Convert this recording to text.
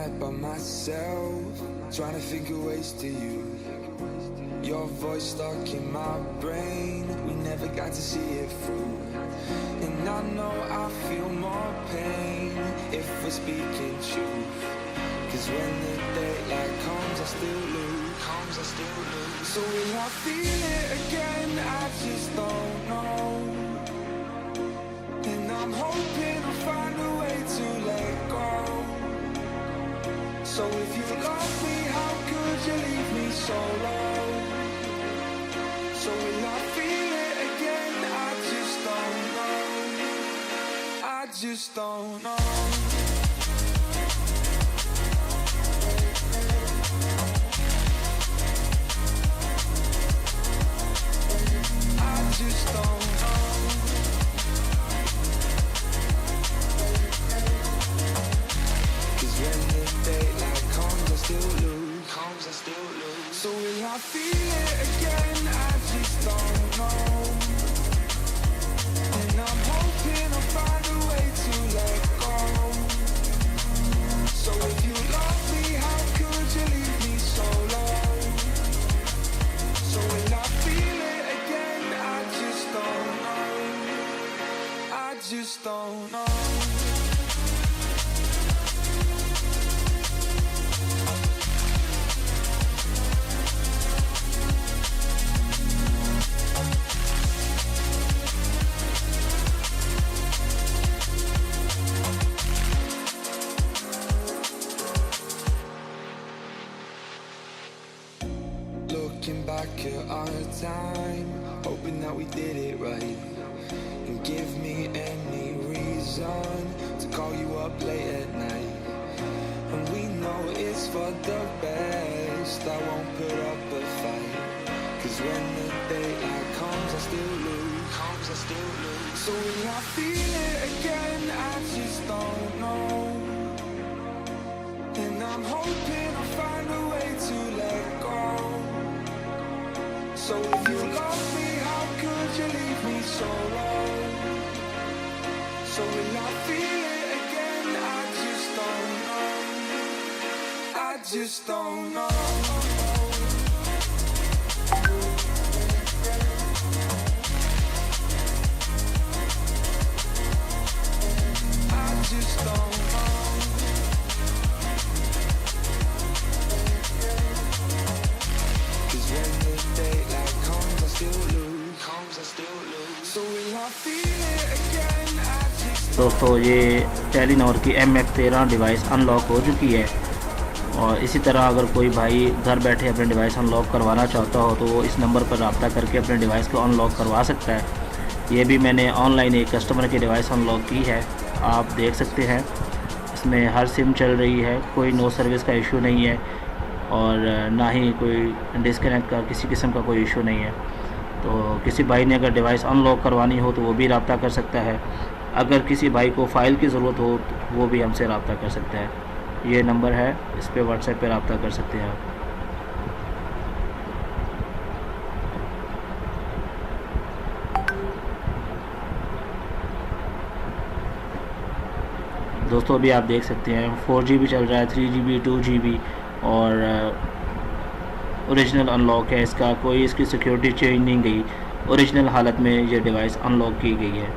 night by myself, trying to figure ways to you. Your voice stuck in my brain, we never got to see it through. And I know I feel more pain if we're speaking truth. Cause when the daylight comes, I still lose. So will I feel it again? I just don't know. And I'm hoping I'll find a way to let go. So if you love me, how could you leave me so low? So will I feel it again? I just don't know. I just don't know. I just don't know. Cause when the daylight comes, I still lose. So will I feel it again? I just don't know. And I'm hoping I'll find a way to let go. So if you love me, how could you leave me so low? So will I feel it again? I just don't know. I just don't know. Looking back at our time, hoping that we did it right. And give me any reason to call you up late at night. And we know it's for the best, I won't put up a fight. Cause when the daylight comes, I still lose. So will I feel it again? I just don't know. And I'm hoping I'll find a way to let go. So if you love me, how could you leave me so low? So will I feel it again? I just don't know. I just don't know. I just don't know. Cause when the daylight comes, I still lose. So will I feel it again? I just दोस्तों ये Telenor की MF13 device unlock हो चुकी है। और इसी तरह अगर कोई भाई घर बैठे अपने डिवाइस अनलॉक करवाना चाहता हो तो वो इस नंबर पर रब्ता करके अपने डिवाइस को अनलॉक करवा सकता है। ये भी मैंने ऑनलाइन एक कस्टमर की डिवाइस अनलॉक की है, आप देख सकते हैं। इसमें हर सिम चल रही है, कोई नो सर्विस का इशू नहीं है और ना ही कोई डिस्कनेक्ट का किसी किस्म का कोई इशू नहीं है। तो किसी भाई ने अगर डिवाइस अनलॉक करवानी हो तो वो भी रब्ता कर सकता है। अगर किसी भाई को फ़ाइल की ज़रूरत हो तो वो भी हमसे रब्ता कर सकता है। ये नंबर है, इस पे व्हाट्सएप पे रब्ता कर सकते हैं आप। दोस्तों अभी आप देख सकते हैं 4GB चल रहा है, 3GB 2GB और ओरिजिनल अनलॉक है इसका, कोई इसकी सिक्योरिटी चेंज नहीं गई, ओरिजिनल हालत में ये डिवाइस अनलॉक की गई है।